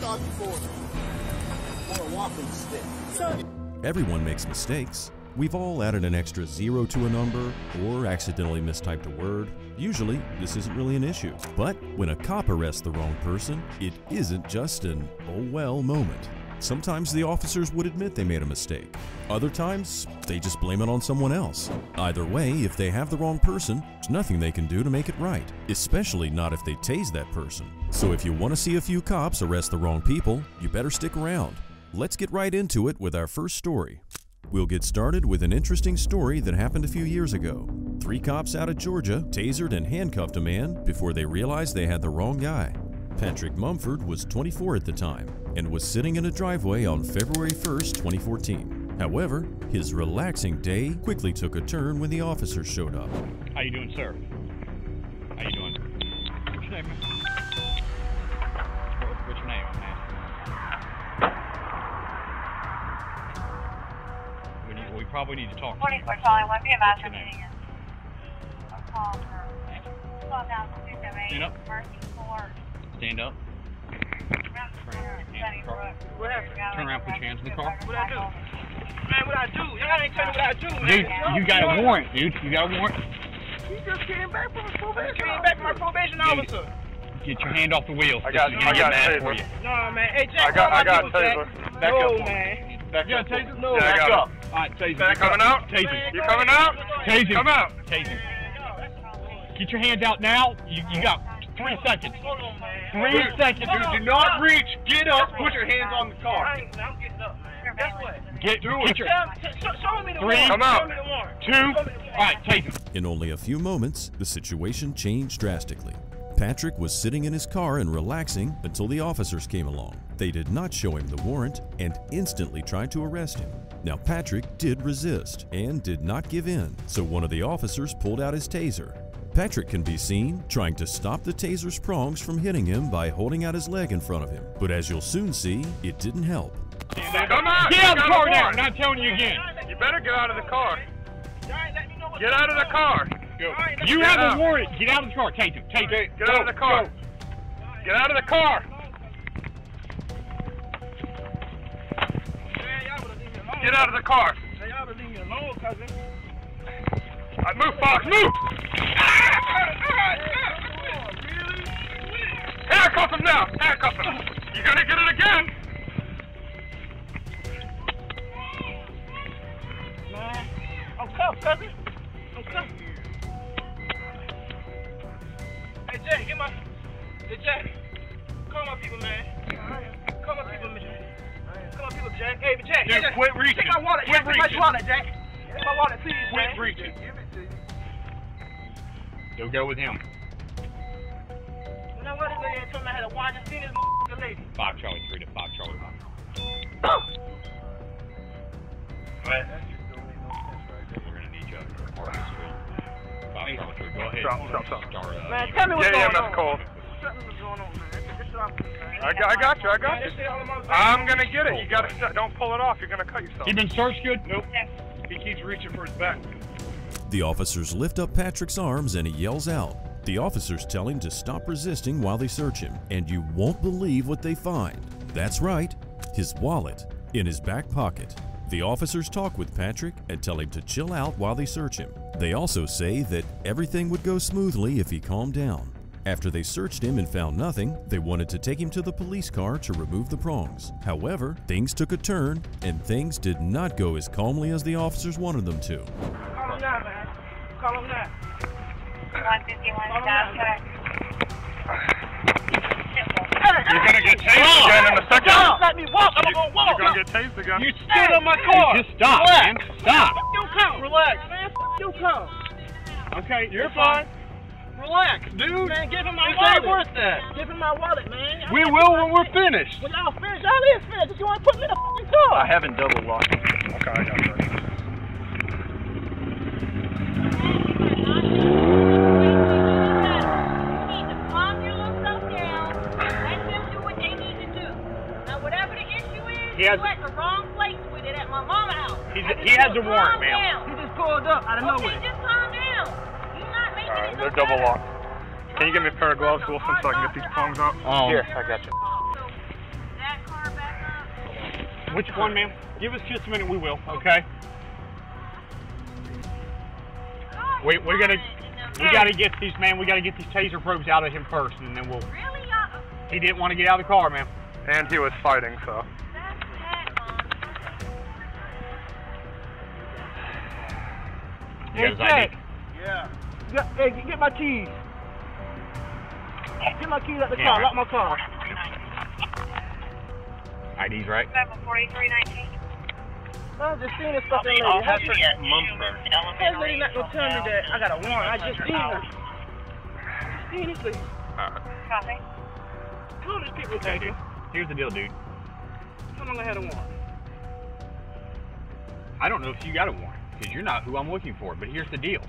stop you for a walking stick. Everyone makes mistakes. We've all added an extra 0 to a number or accidentally mistyped a word. Usually, this isn't really an issue. But when a cop arrests the wrong person, it isn't just an oh well moment. Sometimes the officers would admit they made a mistake. Other times, they just blame it on someone else. Either way, if they have the wrong person, there's nothing they can do to make it right, especially not if they tase that person. So if you want to see a few cops arrest the wrong people, you better stick around. Let's get right into it with our first story. We'll get started with an interesting story that happened a few years ago. 3 cops out of Georgia tasered and handcuffed a man before they realized they had the wrong guy. Patrick Mumford was 24 at the time and was sitting in a driveway on February 1st, 2014. However, his relaxing day quickly took a turn when the officers showed up. How you doing, sir? How you doing? What's your name, man? What's your name, man? We probably need to talk to you. We're calling. What be about What's your name? Stand up. Stand up. Turn around, put your hands in the car. What I do? Man, what I do? Y'all ain't telling me what I do, man. Dude, you got a warrant, dude. You got a warrant. He just came back from his probation. Came back from my probation officer. Get your hand off the wheel. I got taser. No, man. Hey, Jack, I got taser. Back up, man. Back you up. got taser? No, Yeah, back I got up. All right, taser. You coming out? Taser. You coming out? Taser. Come out. Taser. Get your hands out now. You got 3 seconds. Hold on, man. 3 seconds. Do not reach. Get up. Put your hands on the car. I'm getting up, man. Guess what? Get your Show me the 3, warrant. Come out. Show me the warrant. 2. All right, taser. In only a few moments, the situation changed drastically. Patrick was sitting in his car and relaxing until the officers came along. They did not show him the warrant and instantly tried to arrest him. Now Patrick did resist and did not give in, so one of the officers pulled out his taser. Patrick can be seen trying to stop the taser's prongs from hitting him by holding out his leg in front of him. But as you'll soon see, it didn't help. Come out. Get out of the car now. I'm not telling you again. You better get out of the car. Get out of the car. Go. You have a warrant. Get out of the car. Take him. Take him. Get out of the car. Get out of the car. Get out of the car. Y'all would leave me alone, cousin. Move, Fox. Move. Handcuff him now. Handcuff him. You're gonna get it again. Man, I'm cuffed, cousin. I'm cuffed. Hey, Jack, Hey, Jack. Call my people, man. Call my people, man. Call my people, Jack. Hey, Jack. Dude, Jack. quit reaching. Take my wallet. Quit Jack, take reaching. my wallet, Jack. Take my wallet, please, Quit man. reaching. Don't go with him. You know what? This lady told me I had a watch and see this lady. 5 Charlie 3 to 5 Charlie 1. We're gonna need you up here. 5 Charlie 3. Go ahead. Stop. Man, tell me what's going on. EMS call. Tell me what's going on, man. This shit I'm doing, man. I got you. This shit all in my bag. I'm gonna get it. You gotta don't pull it off. You're gonna cut yourself. He been searched good? Nope. He keeps reaching for his back. The officers lift up Patrick's arms and he yells out. The officers tell him to stop resisting while they search him, and you won't believe what they find. That's right, his wallet in his back pocket. The officers talk with Patrick and tell him to chill out while they search him. They also say that everything would go smoothly if he calmed down. After they searched him and found nothing, they wanted to take him to the police car to remove the prongs. However, things took a turn and things did not go as calmly as the officers wanted them to. Call him now, man. Call him now. 151 South Track. You're gonna get tased again in a second. Stop! Let me walk. I'm gonna walk. You're gonna get tased again. You stood on my car. Just stop, Relax. man. Stop. You come. Relax, man. You come. Okay, You're fine. Relax, dude. Man, give him my This wallet. ain't worth that. Give him my wallet, man. We will when we're finished. When y'all finished, y'all is finished. If you want to put me in the fucking car. I haven't double locked. Okay, I got you. He has, You at the wrong place with it at my mama's house. he has a warrant, ma'am. He just pulled up out of Okay, nowhere. just calm down. You're not making it no They're double better. locked. Can you give me a pair of gloves, Wilson, so I can get these prongs out? Oh. Here, I got you. Which one, ma'am? Give us just a minute, we will, okay? We gotta get these, man, we gotta get these taser probes out of him first, and then we'll... Really? He didn't want to get out of the car, ma'am. And he was fighting, so. You got his ID? Yeah. Hey, get my keys. Get my keys out the Yeah, car. right. Lock my car. ID's right. 4319. I just seen this fucking lady. How's this lady not gonna tell me that I got a warrant? I just seen her. See this lady. Copy. Who these people Okay, taking? dude. Here's the deal, dude. How long I had a warrant? I don't know if you got a warrant, because you're not who I'm looking for, but here's the deal.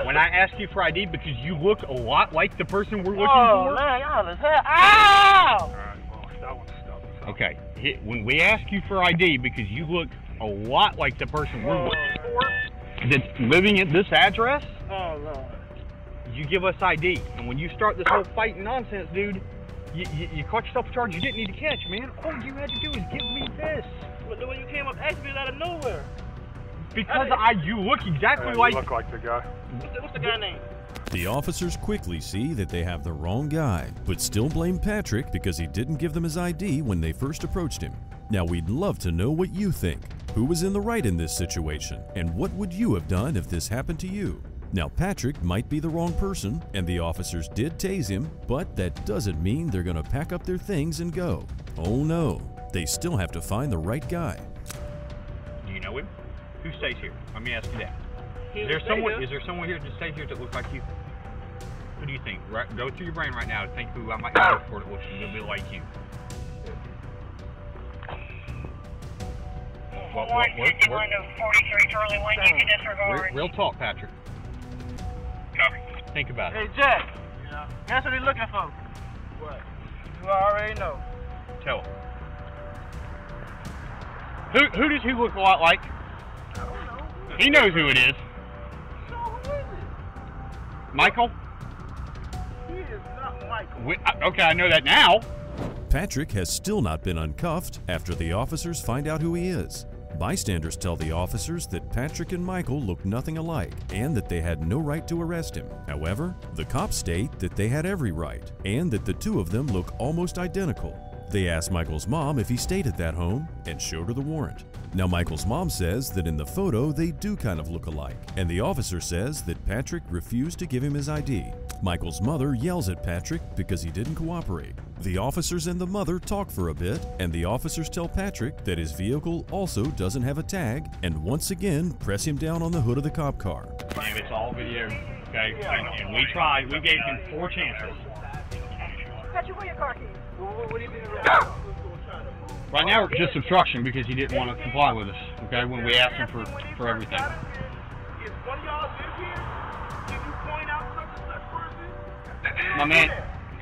When I ask you for ID because you look a lot like the person we're looking Oh, for... man, y'all is hell. Ow! Alright, well, that one's stuck. Okay, when we ask you for ID because you look a lot like the person we're looking for that's living at this address, Oh, Lord. you give us ID. And when you start this whole fighting nonsense, dude, you caught yourself a charge you didn't need to catch, man. All you had to do is give me this. But the way you came up asking me out of nowhere. Because you look exactly You like... look like the guy. What's the guy's name? The officers quickly see that they have the wrong guy, but still blame Patrick because he didn't give them his ID when they first approached him. Now we'd love to know what you think. Who was in the right in this situation, and what would you have done if this happened to you? Now Patrick might be the wrong person, and the officers did tase him, but that doesn't mean they're gonna pack up their things and go. Oh no, they still have to find the right guy. Do you know him? Who stays here? Let me ask you that. Is there someone here that stays here that looks like you? Who do you think? Go through your brain right now and think who I might look for that looks a little bit like you. 151 to 43 Charlie 1, you can disregard. Real talk, Patrick. Think about it. Hey, Jack. Yeah. Guess what he's looking for? What? You already know. Tell him. Who does he look a lot like? I don't know. He knows who it is. So who is it? Michael? He is not Michael. Okay, I know that now. Patrick has still not been uncuffed after the officers find out who he is. Bystanders tell the officers that Patrick and Michael look nothing alike and that they had no right to arrest him. However, the cops state that they had every right and that the two of them look almost identical. They asked Michael's mom if he stayed at that home and showed her the warrant. Now Michael's mom says that in the photo they do kind of look alike, and the officer says that Patrick refused to give him his ID. Michael's mother yells at Patrick because he didn't cooperate. The officers and the mother talk for a bit, and the officers tell Patrick that his vehicle also doesn't have a tag and once again press him down on the hood of the cop car. And it's all video, okay? And we tried. We gave him 4 chances. Patrick, where your car keys? What do you think? Right now, it's just obstruction because he didn't want to comply with us, okay, when we asked him for everything. If one of y'all live here, can you point out such and such person? My man,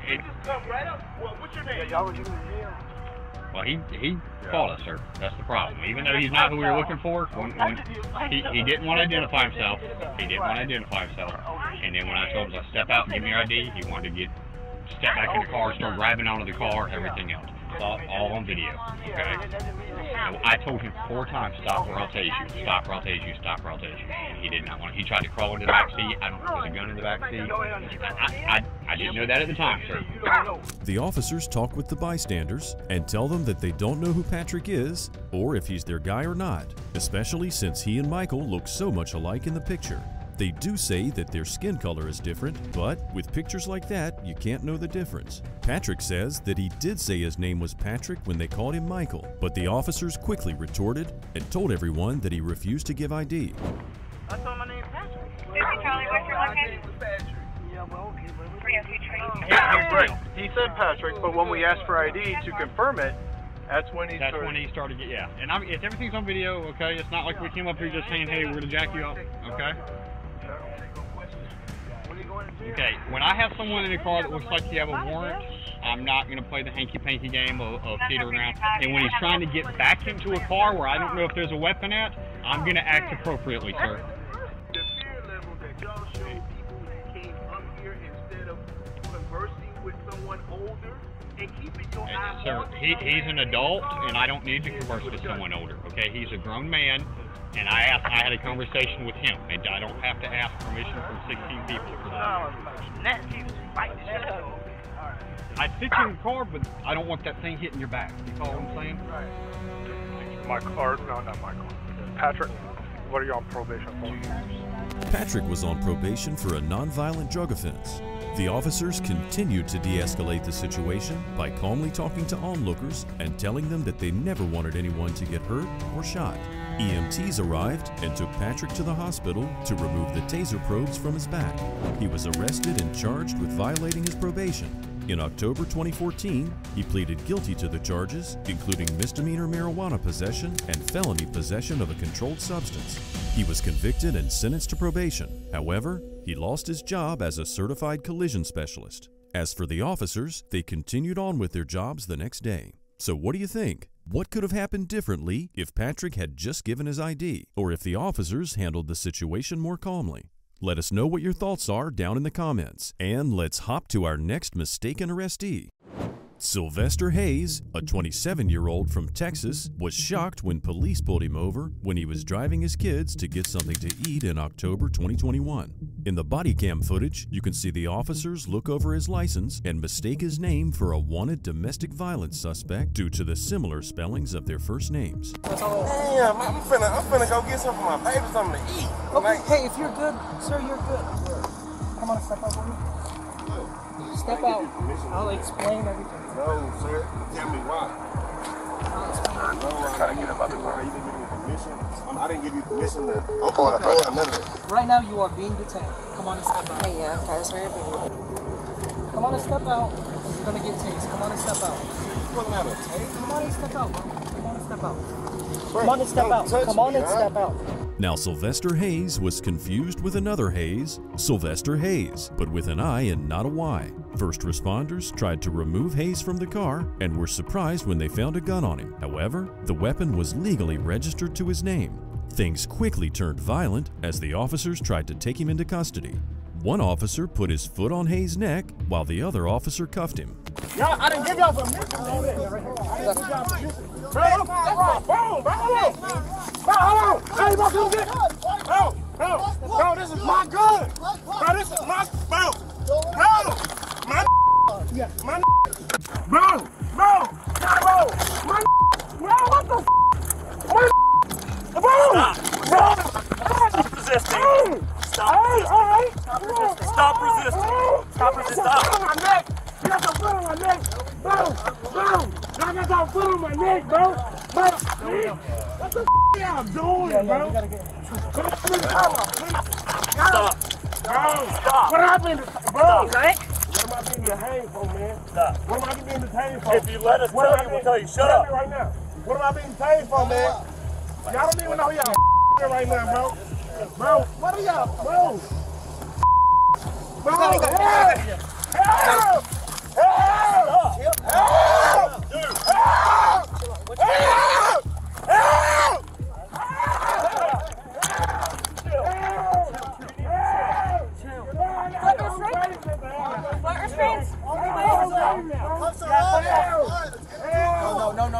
He just come right up. Well, what's your name? Y'all was in the jail. well, he fought us, sir. That's the problem. Even though he's not who we were looking for, he didn't want to identify himself. He didn't want to identify himself. And then when I told him to step out and give me your ID, he wanted to step back in the car, start grabbing onto the car, everything else. It's all on video, okay? I told him 4 times, stop or I'll tase you, stop or I'll tase you, stop or I'll tase you. And he did not want to. He tried to crawl into the back seat. I don't know if there was a gun in the back seat. I didn't know that at the time, sir. The officers talk with the bystanders and tell them that they don't know who Patrick is or if he's their guy or not, especially since he and Michael look so much alike in the picture. They do say that their skin color is different, but with pictures like that, you can't know the difference. Patrick says that he did say his name was Patrick when they called him Michael, but the officers quickly retorted and told everyone that he refused to give ID. I told my name Patrick. 50 Charlie, what's your location? Yeah, well, okay, but 302 Tree. He's right. He said Patrick, but when we asked for ID to confirm it, that's when he started, yeah. And if everything's on video, okay? It's not like we came up here just saying, hey, we're going to jack you up, okay? Okay, when I have someone in the car that looks like you have a warrant, I'm not going to play the hanky-panky game of teetering around. And when he's trying to get back into a car where I don't know if there's a weapon at, I'm going to act appropriately, sir. the fear level that y'all show people that came up here instead of conversing with someone older and keeping your eyes Sir, on he's an adult, and I don't need to converse with someone older, okay? He's a grown man, and I had a conversation with him, and I don't have to ask permission from 16 people for that. I'd sit you in the car, but I don't want that thing hitting your back. You follow what I'm saying? my car. No, not my car. Patrick, what are you on probation for? Patrick was on probation for a nonviolent drug offense. The officers continued to de-escalate the situation by calmly talking to onlookers and telling them that they never wanted anyone to get hurt or shot. EMTs arrived and took Patrick to the hospital to remove the taser probes from his back. He was arrested and charged with violating his probation. In October 2014, he pleaded guilty to the charges, including misdemeanor marijuana possession and felony possession of a controlled substance. He was convicted and sentenced to probation. However, he lost his job as a certified collision specialist. As for the officers, they continued on with their jobs the next day. So what do you think? What could have happened differently if Patrick had just given his ID, or if the officers handled the situation more calmly? Let us know what your thoughts are down in the comments, and let's hop to our next mistaken arrestee. Sylvester Hayes, a 27-year-old from Texas, was shocked when police pulled him over when he was driving his kids to get something to eat in October 2021. In the body cam footage, you can see the officers look over his license and mistake his name for a wanted domestic violence suspect due to the similar spellings of their first names. Damn, I'm finna go get some for my baby, something to eat. Okay, hey, if you're good, sir, you're good. Come on, step out for me. Step out. I'll explain everything. No, sir. Tell me why. I'll explain. No, I'm trying to get up out the car. You didn't give me permission. I didn't give you permission to open the door. None of it. Right now, you are being detained. Come on and step out. Hey, yeah, that's where you're being. Come on and step out. You're gonna get tased. Come on and step out. Come on and step out, bro. Come on and step out. Bro, Come on and step out. Come on and step out. Now, Sylvester Hayes was confused with another Hayes, Sylvester Hayes, but with an I and not a Y. First responders tried to remove Hayes from the car and were surprised when they found a gun on him. However, the weapon was legally registered to his name. Things quickly turned violent as the officers tried to take him into custody. One officer put his foot on Hayes' neck while the other officer cuffed him. Y'all, I didn't give y'all permission. Bro, hold on. Hey, bro, come get it. Bro, this is my gun. Bro, this is my, bro, my, what the Stop resisting. Stop resisting. Stop resisting. Stop on my neck. You got some foot on my neck. Bro. I got some foot on my neck, bro. What the y'all doing, bro? Stop. Stop. What happened, bro? Right? What am I being detained for, man? Stop. What am I being detained for? If you let us tell you, we'll tell you. Shut up. Right now. What am I being detained for, man? Y'all don't even know y'all right now, bro. Bro, what are y'all, bro? Bro, help! Dude.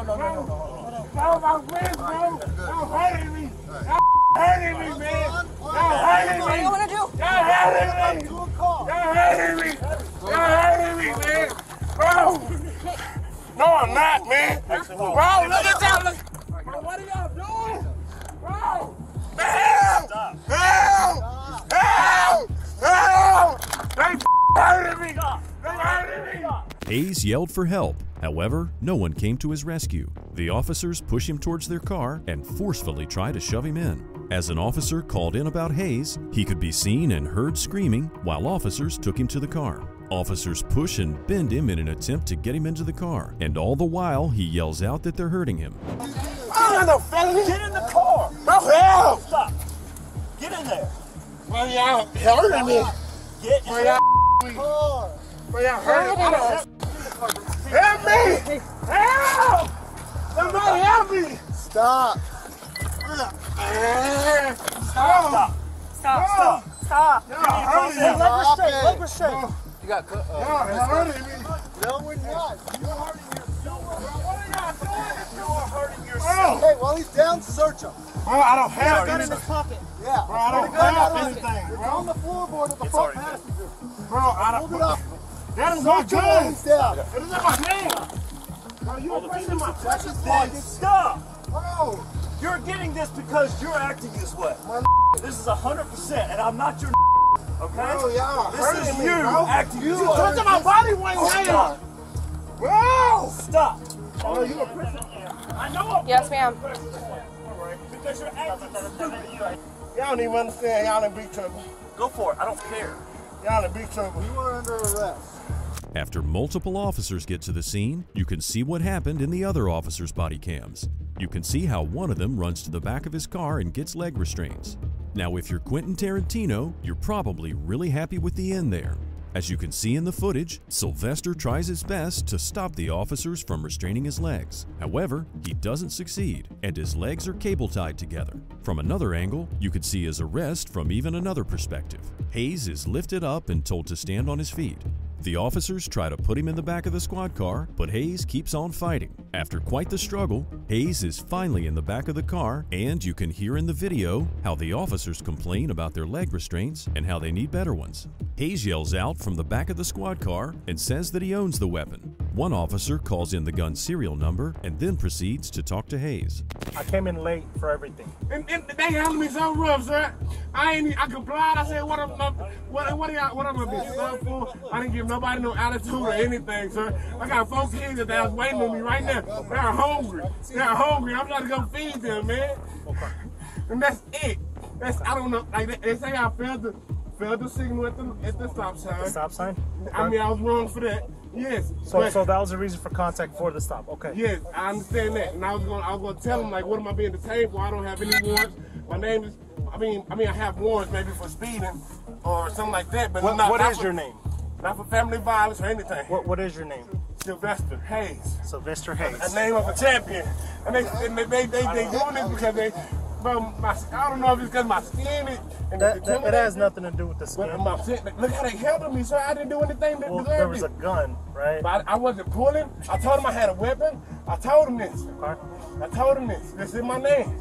No. Y'all my friends, bro. Y'all hurting me. Y'all hurting me, man. Y'all hurting me. What do you want to do? Y'all hurting me, man. Bro. No, I'm not, man. Bro, look at y'all. Bro, what are y'all doing? Bro. Help! They hurting me. Hayes yelled for help. However, no one came to his rescue. The officers push him towards their car and forcefully try to shove him in. As an officer called in about Hayes, he could be seen and heard screaming while officers took him to the car. Officers push and bend him in an attempt to get him into the car, and all the while he yells out that they're hurting him. I don't know, Get in the car. bro, help! Stop. Get in there. Bro, y'all hurting me. Get in Bro, the y'all Bro, y'all hurting me. Help me! Help! Somebody help me! Stop. Stop. Y'all hurting me. Leg restraint. You got Y'all hurting me. No, we're not. You're hurting yourself. What are y'all doing? You're hurting yourself. Hey, while he's down, search him. Bro, I don't have Got a gun in anything. his pocket. Yeah. Bro, I don't have anything, It's bro. on the floorboard of the front passenger. Bro, I don't. Hold it up. That is my Search him while gun. he's down. It is in my hand. Bro, you're pressing my precious Fucking thing. Stop! Bro, You're getting this because you're acting this way. This is 100%, and I'm not your okay? bro, y'all This hurting is me, you bro. acting You this way. touching my body weight now. Bro. Stop! Oh, you a prison? I know Yes, ma'am. because you're acting stupid. Y'all don't even understand. Y'all in big trouble. Go for it. I don't care. Y'all in big trouble. You are under arrest. After multiple officers get to the scene, you can see what happened in the other officers' body cams. You can see how one of them runs to the back of his car and gets leg restraints. Now, if you're Quentin Tarantino, you're probably really happy with the end there. As you can see in the footage, Sylvester tries his best to stop the officers from restraining his legs. However, he doesn't succeed, and his legs are cable tied together. From another angle, you can see his arrest from even another perspective. Hayes is lifted up and told to stand on his feet. The officers try to put him in the back of the squad car, but Hayes keeps on fighting. After quite the struggle, Hayes is finally in the back of the car, and you can hear in the video how the officers complain about their leg restraints and how they need better ones. Hayes yells out from the back of the squad car and says that he owns the weapon. One officer calls in the gun's serial number and then proceeds to talk to Hayes. I came in late for everything. And they handled me so rough, sir. I complied. I said, what am I gonna be stopped for? I didn't give nobody no attitude or anything, sir. I got 4 kids that was waiting on me right now. They're hungry. I'm trying to go feed them, man. Okay. And that's it. I don't know. Like they say, I failed the signal at the stop sign. Stop sign? I mean, I was wrong for that. Yes. So that was the reason for contact for the stop. Okay. Yes, I understand that. And I was gonna tell them, like, what am I being detained for? I don't have any warrants. My name is, I have warrants maybe for speeding or something like that. But What is your name? Not for family violence or anything. What is your name? Sylvester Hayes. Sylvester Hayes. A name of a champion. And they doing this because they, bro, I don't know if it's because my skin is. It has nothing to do with the skin. Look how they handled me, sir. I didn't do anything to deserve there was it. a gun, right? But I wasn't pulling. I told him I had a weapon. I told him this. Okay. I told him this. This is my name.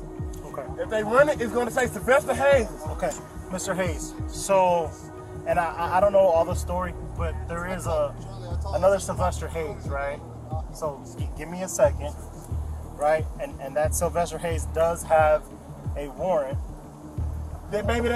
Okay. If they run it, it's going to say Sylvester Hayes. Okay. Mr. Hayes. So, and I don't know all the story, but there is another Sylvester Hayes, right? So give me a second, right? And that Sylvester Hayes does have a warrant. Then maybe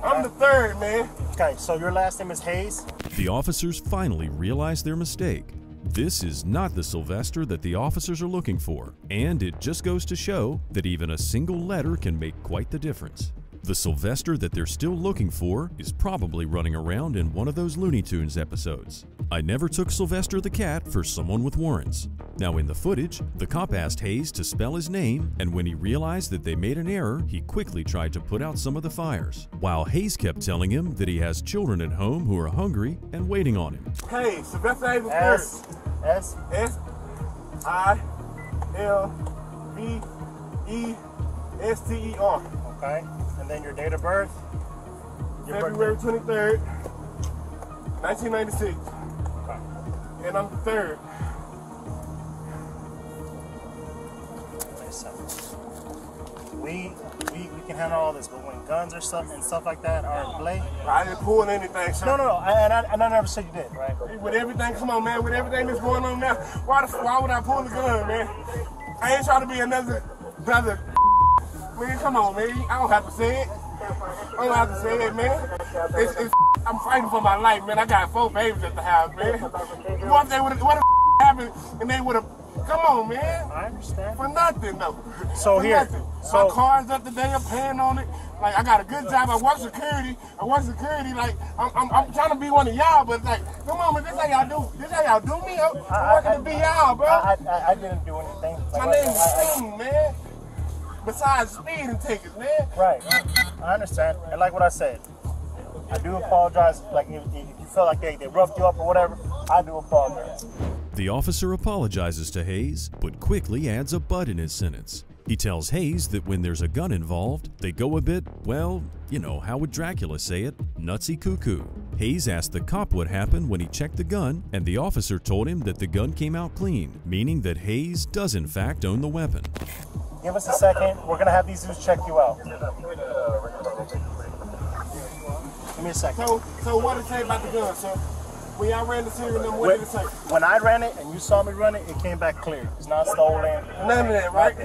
I'm the third, man. Okay, so your last name is Hayes? The officers finally realize their mistake. This is not the Sylvester that the officers are looking for, and it just goes to show that even a single letter can make quite the difference. The Sylvester that they're still looking for is probably running around in one of those Looney Tunes episodes. I never took Sylvester the cat for someone with warrants. Now in the footage, the cop asked Hayes to spell his name, and when he realized that they made an error, he quickly tried to put out some of the fires, while Hayes kept telling him that he has children at home who are hungry and waiting on him. Hey, Sylvester Hayes S. S-I-L-V-E-S-T-E-R. Okay. And then your date of birth? February 23rd, 1996. Okay. And I'm the third. We can handle all this, but when guns or stuff like that are in play, I didn't pull anything, sir. No. I never said you did, right? With everything, come on, man. With everything that's going on now, why would I pull the gun, man? I ain't trying to be another. Man, come on, man. I don't have to say it. I don't have to say it, man. I'm fighting for my life, man. I got 4 babies at the house, man. What if happened and they would have? Come on, man. I understand. For nothing, though. So for here, nothing. My car's up today. I'm paying on it. Like, I got a good job. I work security. Like, I'm trying to be one of y'all, but like, come on, man. This how y'all do. This how y'all do me. I'm working to be y'all, bro. I didn't do anything. My name is Sting, man. Besides speeding tickets, man. Right. I understand. And like what I said, I do apologize. Like, if you feel like they roughed you up or whatever, I do apologize. The officer apologizes to Hayes, but quickly adds a but in his sentence. He tells Hayes that when there's a gun involved, they go a bit, well, you know, how would Dracula say it, nutsy cuckoo. Hayes asked the cop what happened when he checked the gun, and the officer told him that the gun came out clean, meaning that Hayes does in fact own the weapon. Give us a second. We're gonna have these dudes check you out. Give me a second. So what did it say about the gun, sir? When y'all ran the serial number, what did it say? When I ran it and you saw me run it, it came back clear. It's not stolen. None of that, right?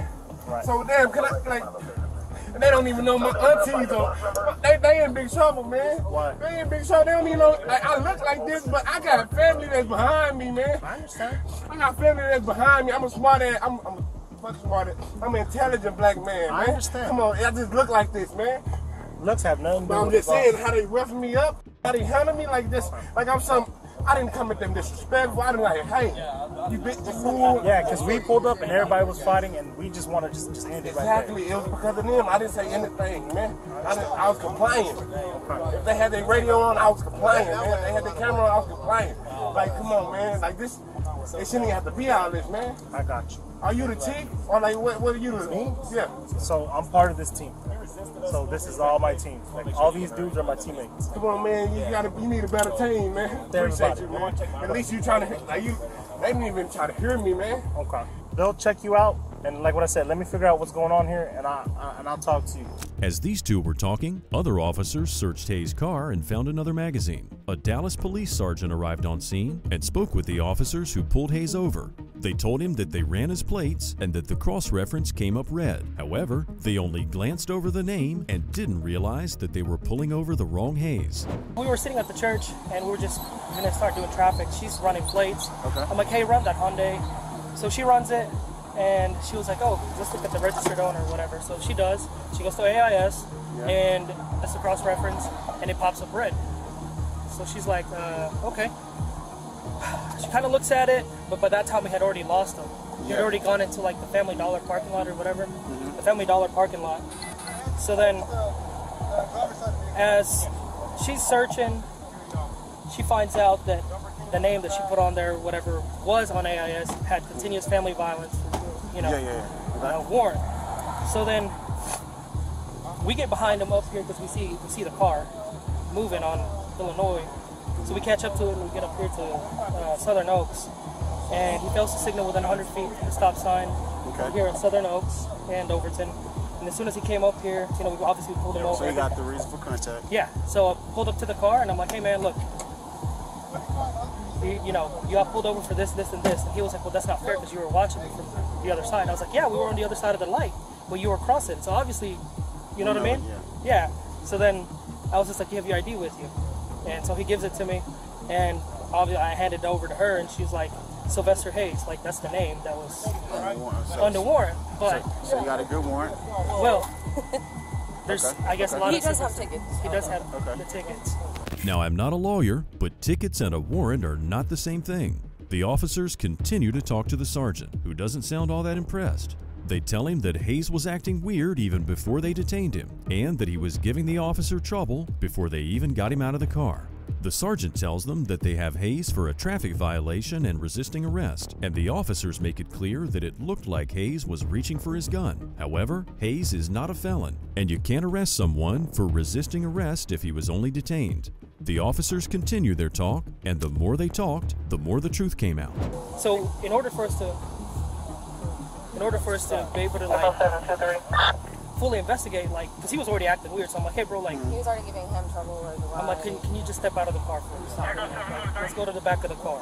Right. So damn, can I like? They don't even know my aunties though. They in big trouble, man. Why? They in big trouble. They don't even know. Like I look like this, but I got a family that's behind me, man. I understand. I got family that's behind me. I'm a smart ass. I'm an intelligent black man, man. I understand. Come on, I just look like this, man. Looks have nothing to do But I'm with just saying how they roughing me up, how they handle me like this, like I'm some. I didn't come at them disrespectful. I didn't like, hey, you bitch, you fool. Yeah, because we pulled up and everybody was fighting, and we just want to just end it right there. Exactly. It was because of them. I didn't say anything, man. I was complying. If they had their radio on, I was complying, man. If they had their camera on, I was complying. Like, come on, man. Like this, they shouldn't even have to be all this, man. I got you. Are you the chief? Or like, what are you the Me? Yeah. So I'm part of this team. So this is all my team. Like all these dudes are my teammates. Come on, man. You need a better team, man. Appreciate you, man. At least you trying to, like you, they didn't even try to hear me, man. Okay. They'll check you out, and like what I said, let me figure out what's going on here, and I'll talk to you. As these two were talking, other officers searched Hayes' car and found another magazine. A Dallas police sergeant arrived on scene and spoke with the officers who pulled Hayes over. They told him that they ran his plates and that the cross-reference came up red. However, they only glanced over the name and didn't realize that they were pulling over the wrong Hayes. We were sitting at the church and we were just gonna start doing traffic. She's running plates. Okay. I'm like, hey, run that Hyundai. So she runs it and she was like, oh, let's look at the registered owner or whatever. So she does. She goes to AIS and that's the cross-reference and it pops up red. So she's like, okay. She kind of looks at it, but by that time we had already lost him. He had already gone into like the Family Dollar parking lot or whatever. The Family Dollar parking lot. So then, as she's searching, she finds out that the name that she put on there, whatever was on AIS, had continuous family violence, warrant. So then, we get behind him up here because we see the car moving on Illinois. So we catch up to it and we get up here to Southern Oaks. And he fails to signal within 100 feet of the stop sign here at Southern Oaks and Overton. And as soon as he came up here, we obviously pulled him over. So you got the reason for contact? Yeah. So I pulled up to the car and I'm like, hey man, look, you got pulled over for this, this, and this. And he was like, well, that's not fair because you were watching me from the other side. And I was like, yeah, we were on the other side of the light, but you were crossing. So obviously, you know what I mean? Yeah. So then I was just like, you have your ID with you. And so he gives it to me, and obviously I handed it over to her, and she's like, Sylvester Hayes, like that's the name that was under warrant. But so you got a good warrant? Well, there's I guess a lot of. He does have tickets. He does have the tickets. Now, I'm not a lawyer, but tickets and a warrant are not the same thing. The officers continue to talk to the sergeant, who doesn't sound all that impressed. They tell him that Hayes was acting weird even before they detained him, and that he was giving the officer trouble before they even got him out of the car. The sergeant tells them that they have Hayes for a traffic violation and resisting arrest, and the officers make it clear that it looked like Hayes was reaching for his gun. However, Hayes is not a felon, and you can't arrest someone for resisting arrest if he was only detained. The officers continue their talk, and the more they talked, the more the truth came out. So in order for us to be able to like fully investigate, like, because he was already acting weird, so I'm like, hey bro, like, he was already giving him trouble. I'm like, can you just step out of the car for a second? Like, let's go to the back of the car.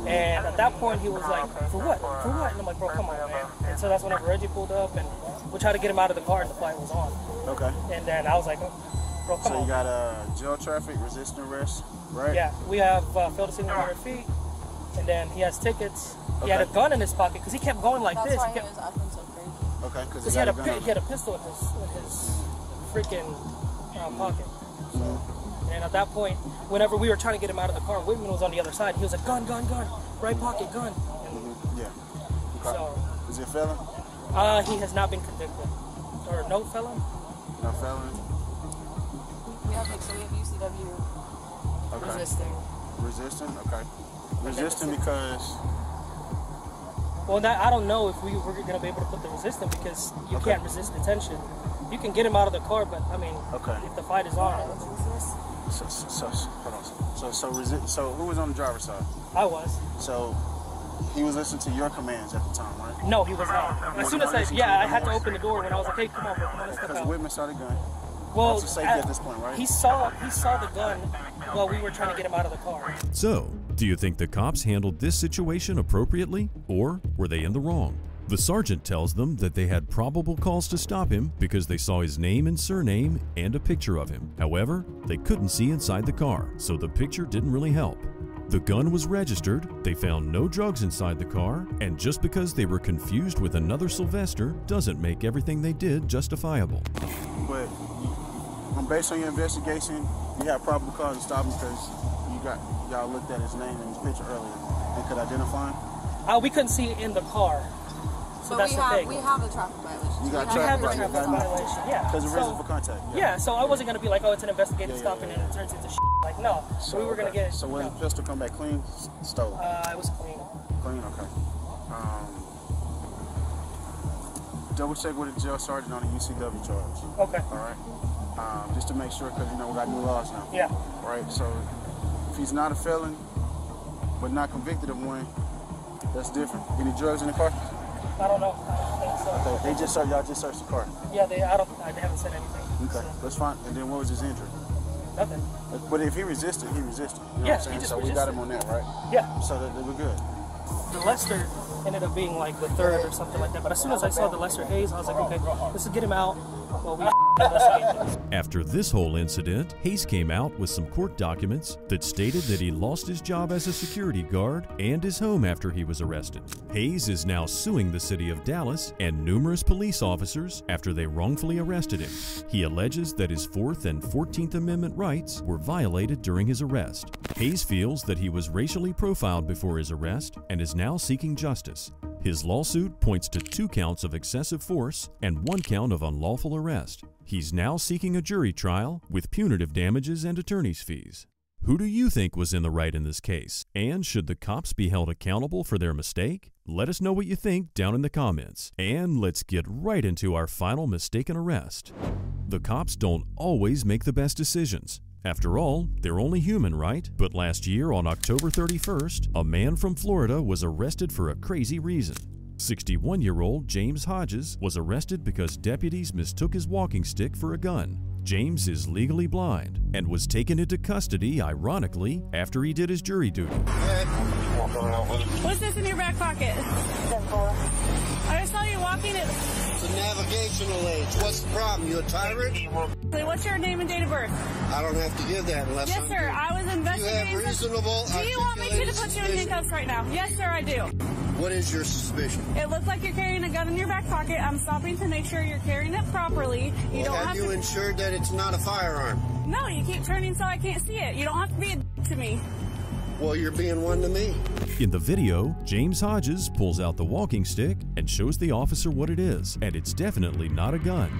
And at that point he was like, for what? For what? And I'm like, bro, come on, man. And so that's whenever Reggie pulled up and we tried to get him out of the car and the fight was on. Okay. And then I was like, bro, come on. So you got jail traffic, resisting arrest, right? Yeah, we have failed to signal 100 feet, and then he has tickets. He had a gun in his pocket because he kept going like this. That's why he was acting so crazy. Okay, because he had a pistol in his freaking pocket. And at that point, whenever we were trying to get him out of the car, Whitman was on the other side. He was like, gun, gun, gun, right pocket, gun. And yeah. Okay. So, is he a felon? He has not been convicted. Or no felon? No felon. We have UCW resisting. Resisting? Okay. Resisting because... Well, I don't know if we were going to be able to put the resistant because you can't resist detention. You can get him out of the car, but I mean, if the fight is on. So, hold on. So who was on the driver's side? I was. So he was listening to your commands at the time, right? No, he was not. As soon as I had to open the door when I was like, hey, come on, bro, come on, let's step Because out. Whitman saw the gun. Well, that's a safety at this point, right? He saw the gun while we were trying to get him out of the car. So, do you think the cops handled this situation appropriately, or were they in the wrong? The sergeant tells them that they had probable cause to stop him because they saw his name and surname and a picture of him. However, they couldn't see inside the car, so the picture didn't really help. The gun was registered, they found no drugs inside the car, and just because they were confused with another Sylvester doesn't make everything they did justifiable. But based on your investigation, you have probable cause to stop him because y'all looked at his name and his picture earlier and could identify him? We couldn't see it in the car. So but that's the thing. We have a traffic violation. You got we have the traffic violation, yeah. Because of reason for contact. Yeah, so I wasn't going to be like, oh, it's an investigative stop and then it turns into shit. Like, no. So we were going to get it. So when the pistol come back clean, stolen? It was clean. Clean, okay. Double check with the jail sergeant on the UCW charge. Okay. All right. Just to make sure, because, you know, we got new laws now. Yeah. Right, so if he's not a felon, but not convicted of one, that's different. Any drugs in the car? I don't know. I don't think so. Okay, y'all just searched the car? Yeah, they haven't said anything. Okay, so. that's fine. And then what was his injury? Nothing. But if he resisted, he resisted. You know yeah, what I'm saying? he just so resisted. We got him on that, right? Yeah. So that we're good. The Lester ended up being like the third or something like that. But as soon as I saw the Lester Hayes, I was like, okay, let's get him out while we investigate this. After this whole incident, Hayes came out with some court documents that stated that he lost his job as a security guard and his home after he was arrested. Hayes is now suing the city of Dallas and numerous police officers after they wrongfully arrested him. He alleges that his 4th and 14th Amendment rights were violated during his arrest. Hayes feels that he was racially profiled before his arrest and is now seeking justice. His lawsuit points to 2 counts of excessive force and 1 count of unlawful arrest. He's now seeking a jury trial with punitive damages and attorney's fees. Who do you think was in the right in this case? And should the cops be held accountable for their mistake? Let us know what you think down in the comments. And let's get right into our final mistaken arrest. The cops don't always make the best decisions. After all, they're only human, right? But last year on October 31st, a man from Florida was arrested for a crazy reason. 61-year-old James Hodges was arrested because deputies mistook his walking stick for a gun. James is legally blind and was taken into custody, ironically, after he did his jury duty. What's this in your back pocket? I just saw you walking it. It's a navigational aid. What's the problem? You a tyrant? What's your name and date of birth? I don't have to give that unless Yes, sir. I was investigating. You have reasonable. Do you want me to put you in handcuffs right now? Yes, sir, I do. What is your suspicion? It looks like you're carrying a gun in your back pocket. I'm stopping to make sure you're carrying it properly. You don't have you ensured that it's not a firearm? No, you keep turning so I can't see it. You don't have to be a dick to me. Well, you're being one to me. In the video, James Hodges pulls out the walking stick and shows the officer what it is, and it's definitely not a gun.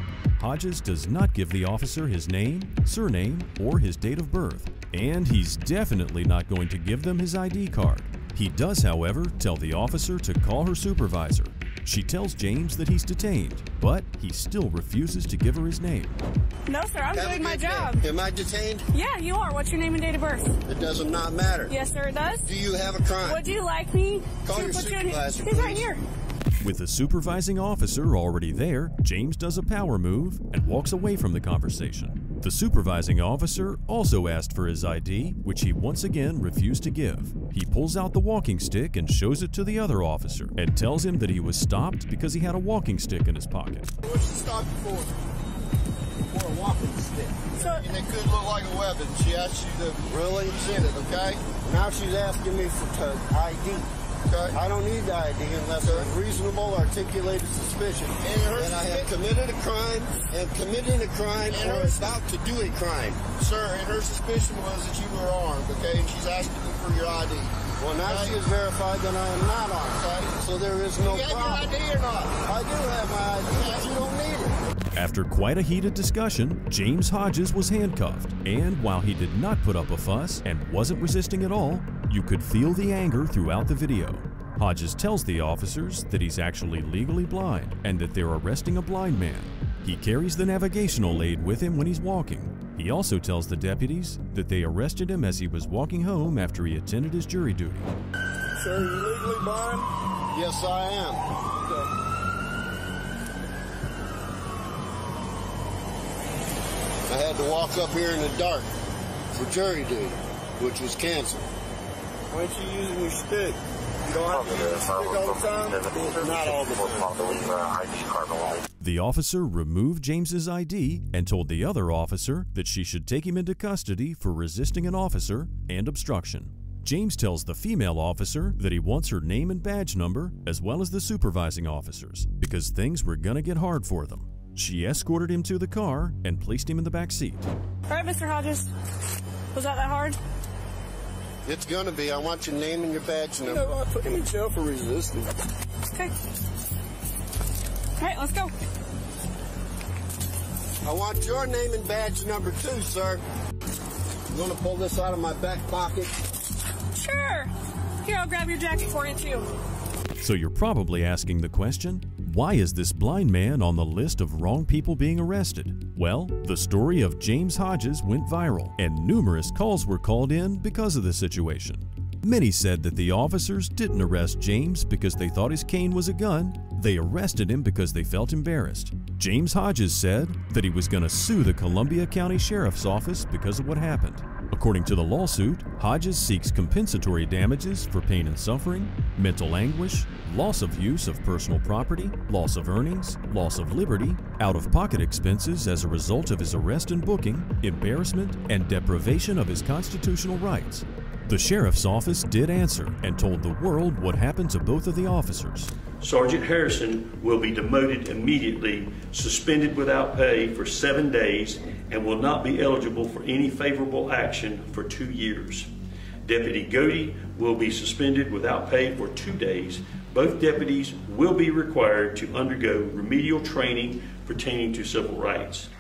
Hodges does not give the officer his name, surname, or his date of birth, and he's definitely not going to give them his ID card. He does, however, tell the officer to call her supervisor. She tells James that he's detained, but he still refuses to give her his name. No, sir, I'm doing my job. Am I detained? Yeah, you are. What's your name and date of birth? It does not matter. Yes, sir, it does. Do you have a crime? Would you like me Call to your put you in? supervisor, He's right here. With the supervising officer already there, James does a power move and walks away from the conversation. The supervising officer also asked for his ID, which he once again refused to give. He pulls out the walking stick and shows it to the other officer and tells him that he was stopped because he had a walking stick in his pocket. What'd she stop you for? For a walking stick. And it could look like a weapon. She asked you to really present it, okay? Now she's asking me for ID. Okay. I don't need the ID unless there's reasonable articulated suspicion that I have committed a crime and committing a crime or about to do a crime. Sir, and her suspicion was that you were armed, okay? And she's asking you for your ID. Well, now she has verified that I am not armed, okay? So there is no problem. Do you have your ID or not? I do have my ID, but you don't need it. After quite a heated discussion, James Hodges was handcuffed, and while he did not put up a fuss and wasn't resisting at all, you could feel the anger throughout the video. Hodges tells the officers that he's actually legally blind and that they're arresting a blind man. He carries the navigational aid with him when he's walking. He also tells the deputies that they arrested him as he was walking home after he attended his jury duty. Sir, you legally blind? Yes, I am. I had to walk up here in the dark for jury duty, which was canceled. Why aren't you using your stick? You don't have to use your stick all the time? Not all the time. The officer removed James's ID and told the other officer that she should take him into custody for resisting an officer and obstruction. James tells the female officer that he wants her name and badge number as well as the supervising officers because things were gonna get hard for them. She escorted him to the car and placed him in the back seat. All right, Mr. Hodges. Was that hard? It's gonna be. I want your name and your badge number. You know, I put him in jail for resisting. Okay. All right, let's go. I want your name and badge number too, sir. You want to pull this out of my back pocket? Sure. Here, I'll grab your jacket for you too. So you're probably asking the question, why is this blind man on the list of wrong people being arrested? Well, the story of James Hodges went viral, and numerous calls were called in because of the situation. Many said that the officers didn't arrest James because they thought his cane was a gun. They arrested him because they felt embarrassed. James Hodges said that he was going to sue the Columbia County Sheriff's Office because of what happened. According to the lawsuit, Hodges seeks compensatory damages for pain and suffering, mental anguish, loss of use of personal property, loss of earnings, loss of liberty, out-of-pocket expenses as a result of his arrest and booking, embarrassment, and deprivation of his constitutional rights. The sheriff's office did answer and told the world what happened to both of the officers. Sergeant Harrison will be demoted immediately, suspended without pay for 7 days, and will not be eligible for any favorable action for 2 years. Deputy Goody will be suspended without pay for 2 days. Both deputies will be required to undergo remedial training pertaining to civil rights.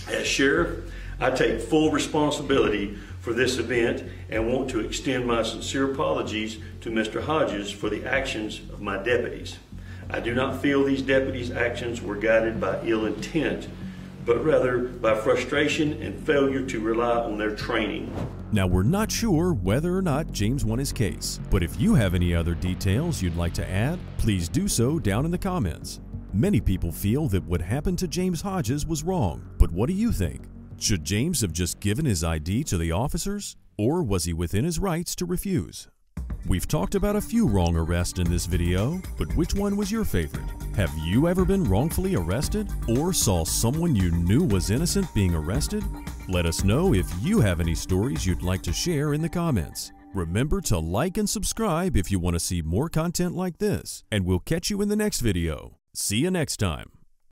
As sheriff, I take full responsibility for this event and want to extend my sincere apologies to Mr. Hodges for the actions of my deputies. I do not feel these deputies' actions were guided by ill intent, but rather by frustration and failure to rely on their training. Now, we're not sure whether or not James won his case, but if you have any other details you'd like to add, please do so down in the comments. Many people feel that what happened to James Hodges was wrong, but what do you think? Should James have just given his ID to the officers, or was he within his rights to refuse? We've talked about a few wrong arrests in this video, but which one was your favorite? Have you ever been wrongfully arrested, or saw someone you knew was innocent being arrested? Let us know if you have any stories you'd like to share in the comments. Remember to like and subscribe if you want to see more content like this, and we'll catch you in the next video. See you next time.